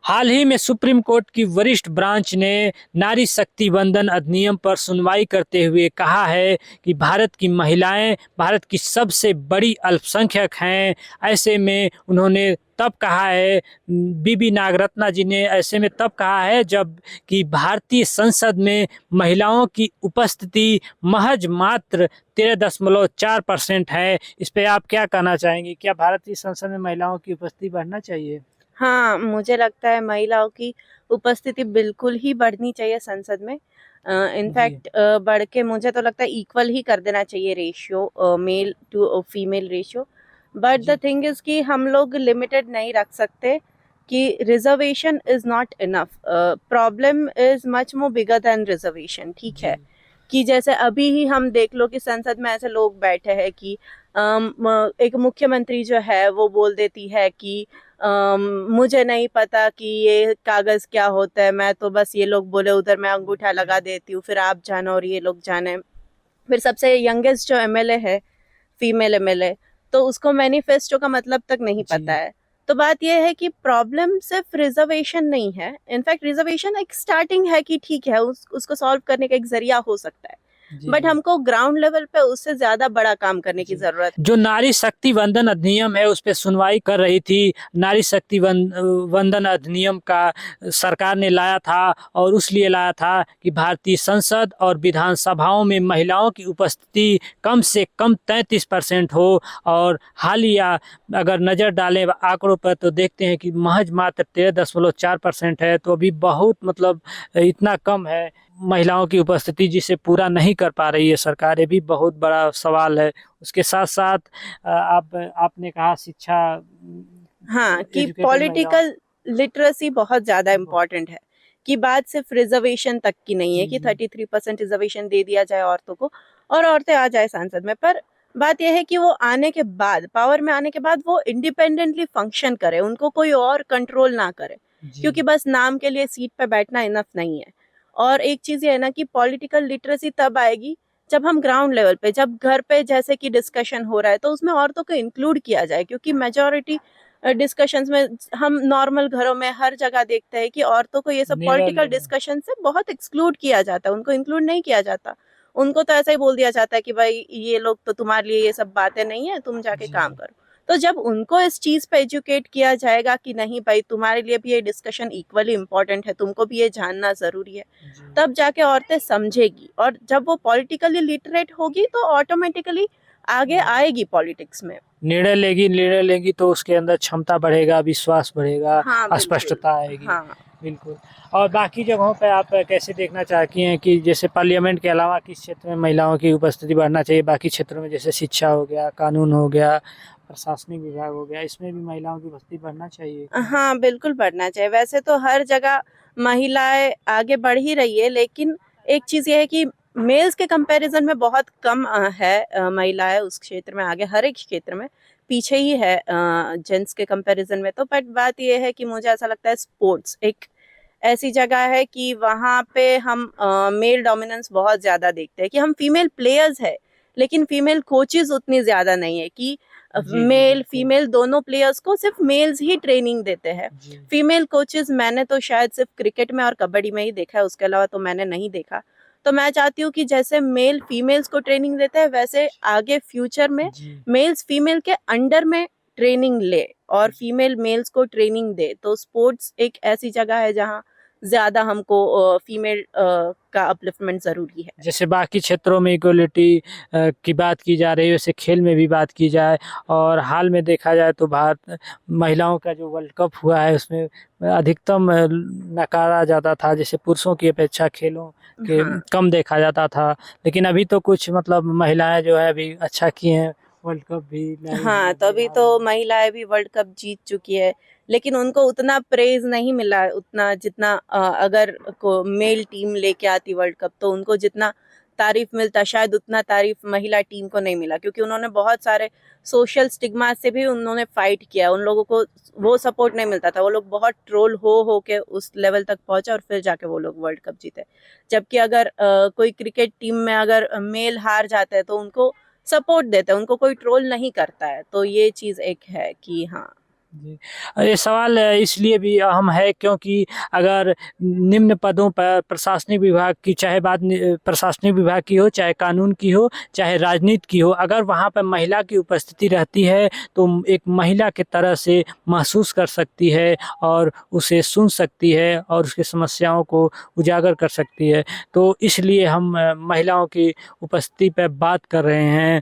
हाल ही में supreme court की वरिष्ठ ब्रांच ने नारी शक्ति वंदन अधिनियम पर सुनवाई करते हुए कहा है कि भारत की महिलाएं भारत की सबसे बड़ी अल्पसंख्यक हैं। ऐसे में उन्होंने तब कहा है, बीबी नागरत्ना जी ने ऐसे में तब कहा है जब कि भारतीय संसद में महिलाओं की उपस्थिति महज मात्र 13.4% है। इस पे आप क्या कहना चाहेंगे? क्या भारतीय संसद में महिलाओं की उपस्थिति बढ़ना चाहिए? हाँ, मुझे लगता है महिलाओं की उपस्थिति बिल्कुल ही बढ़नी चाहिए संसद में। जी। इनफैक्ट बढ़ के मुझे तो लगता है इक्वल ही कर देना चाहिए ratio, male to female ratio. But the जी। थिंग इज कि हम लोग लिमिटेड नहीं रख सकते कि reservation is not enough. Problem is much more bigger than reservation. ठीक जी। है कि जैसे अभी ही हम देख लो कि संसद में ऐसे लोग बैठे हैं कि एक मुख्यमंत्री जो है वो बोल देती है कि मुझे नहीं पता कि ये कागज क्या होता है, मैं तो बस ये लोग बोले उधर मैं अंगूठा लगा देती हूँ, फिर आप जानो और ये लोग जाने। फिर सबसे यंगेस्ट जो एमएलए है, फीमेल एमएलए, तो उसको मैनिफेस्टो का मतलब तक नहीं पता जी। है। तो बात यह है कि प्रॉब्लम सिर्फ रिजर्वेशन नहीं है। इनफैक्ट रिजर्वेशन एक स्टार्टिंग है कि ठीक है, उसको सॉल्व करने का एक जरिया हो सकता है। जी। बट जी। हमको ग्राउंड लेवल पे उससे ज्यादा बड़ा काम करने की जी। जरूरत है। जो नारी शक्ति वंदन अधिनियम है उस पे सुनवाई कर रही थी। नारी शक्ति वंदन अधिनियम का सरकार ने लाया था और उस लिए लाया था कि भारतीय संसद और विधानसभाओं में महिलाओं की उपस्थिति कम से कम 33% हो। और हालिया अगर नज़र डालें आंकड़ों पर तो देखते हैं कि महज मात्र 13.4% है। तो अभी बहुत मतलब इतना कम है महिलाओं की उपस्थिति, जिसे पूरा नहीं कर पा रही है सरकार। ये भी बहुत बड़ा सवाल है। उसके साथ साथ आप आपने कहा शिक्षा, हाँ, कि एजुकेटेड महिलाओं। पॉलिटिकल लिटरेसी बहुत ज्यादा ब- इम्पोर्टेंट है। कि बात सिर्फ रिजर्वेशन तक की नहीं है जी। कि जी। 33% रिजर्वेशन दे दिया जाए औरतों को और औरतें आ जाए संसद में। पर बात यह है कि वो आने के बाद, पावर में आने के बाद, वो इंडिपेंडेंटली फंक्शन करे, उनको कोई और कंट्रोल ना करे। जी। क्योंकि बस नाम के लिए सीट पे बैठना इनफ नहीं है। और एक चीज ये है ना कि पॉलिटिकल लिटरेसी तब आएगी जब हम ग्राउंड लेवल पे, जब घर पे जैसे कि डिस्कशन हो रहा है, तो उसमें औरतों को इंक्लूड किया जाए। क्योंकि मेजोरिटी डिस्कशंस में, हम नॉर्मल घरों में हर जगह देखते हैं कि औरतों को ये सब निर्णय पॉलिटिकल लेने। डिस्कशन से बहुत एक्सक्लूड किया जाता है, उनको इंक्लूड नहीं किया जाता। उनको तो ऐसा ही बोल दिया जाता है कि भाई ये लोग तो तुम्हारे लिए ये सब बातें नहीं है, तुम जाके जी। काम करो। तो जब उनको इस चीज पे एजुकेट किया जाएगा कि नहीं भाई, तुम्हारे लिए भी ये डिस्कशन इक्वली इम्पोर्टेंट है, तुमको भी ये जानना जरूरी है, जी। तब जाके औरतें समझेगी। और जब वो पॉलिटिकली लिटरेट होगी तो ऑटोमेटिकली आगे आएगी पॉलिटिक्स में। निर्णय लेगी तो उसके अंदर क्षमता बढ़ेगा, विश्वास बढ़ेगा, हाँ बिल्कुल। स्पष्टता आएगी। हाँ बिल्कुल। और बाकी जगहों पे आप कैसे देखना चाहती हैं कि जैसे पार्लियामेंट के अलावा किस क्षेत्र में महिलाओं की उपस्थिति बढ़ना चाहिए? बाकी क्षेत्रों में जैसे शिक्षा हो गया, कानून हो गया, प्रशासनिक विभाग हो गया, इसमें भी महिलाओं की उपस्थिति बढ़ना चाहिए क्या? हाँ, बिल्कुल बढ़ना चाहिए। वैसे तो हर जगह महिलाएं आगे बढ़ ही रही है, लेकिन एक चीज ये है कि मेल्स के कंपैरिजन में बहुत कम है। महिलाएं उस क्षेत्र में आगे, हर एक क्षेत्र में पीछे ही है जेंट्स के कंपैरिजन में। तो बट बात ये है कि मुझे ऐसा लगता है स्पोर्ट्स एक ऐसी जगह है कि वहाँ पे हम मेल डोमिनेंस बहुत ज्यादा देखते हैं। कि हम फीमेल प्लेयर्स है, लेकिन फीमेल कोचेज उतनी ज्यादा नहीं है। कि जी। जी। मेल बिल्कुल। फीमेल दोनों प्लेयर्स को सिर्फ मेल्स ही ट्रेनिंग देते हैं। जी। फीमेल कोचेस मैंने तो शायद सिर्फ क्रिकेट में और कबड्डी में ही देखा है, उसके अलावा तो मैंने नहीं देखा। तो मैं चाहती हूँ कि जैसे मेल फीमेल्स को ट्रेनिंग देते हैं, वैसे आगे फ्यूचर में जी। मेल्स फीमेल के अंडर में ट्रेनिंग ले और जी। फीमेल मेल्स को ट्रेनिंग दे। तो स्पोर्ट्स एक ऐसी जगह है जहाँ ज्यादा हमको फीमेल का अपलिफ्टमेंट जरूरी है। जैसे बाकी क्षेत्रों में इक्वलिटी की बात की जा रही है, वैसे खेल में भी बात की जाए। और हाल में देखा जाए तो भारत महिलाओं का जो वर्ल्ड कप हुआ है उसमें अधिकतम नकारा जाता था, जैसे पुरुषों की अपेक्षा खेलों के हाँ कम देखा जाता था। लेकिन अभी तो कुछ मतलब महिलाएं जो है अभी अच्छा की हैं, वर्ल्ड कप भी लाई हैं हाँ, तो अभी अभी हाल तो में। महिलाएं भी वर्ल्ड कप जीत चुकी है। लेकिन उनको उतना प्रेज नहीं मिला है, उतना जितना अगर को मेल टीम लेके आती वर्ल्ड कप, तो उनको जितना तारीफ मिलता, शायद उतना तारीफ महिला टीम को नहीं मिला। क्योंकि उन्होंने बहुत सारे सोशल स्टिग्मा से भी उन्होंने फाइट किया, उन लोगों को वो सपोर्ट नहीं मिलता था। वो लोग बहुत ट्रोल हो के उस लेवल तक पहुंचे और फिर जाके वो लोग वर्ल्ड कप जीते। जबकि अगर कोई क्रिकेट टीम में अगर मेल हार जाता है तो उनको सपोर्ट देते हैं, उनको कोई ट्रोल नहीं करता है। तो ये चीज एक है कि हाँ। जी। ये सवाल इसलिए भी अहम है क्योंकि अगर निम्न पदों पर प्रशासनिक विभाग की, चाहे बात प्रशासनिक विभाग की हो, चाहे कानून की हो, चाहे राजनीति की हो, अगर वहाँ पर महिला की उपस्थिति रहती है तो एक महिला की तरह से महसूस कर सकती है और उसे सुन सकती है और उसकी समस्याओं को उजागर कर सकती है। तो इसलिए हम महिलाओं की उपस्थिति पे बात कर रहे हैं।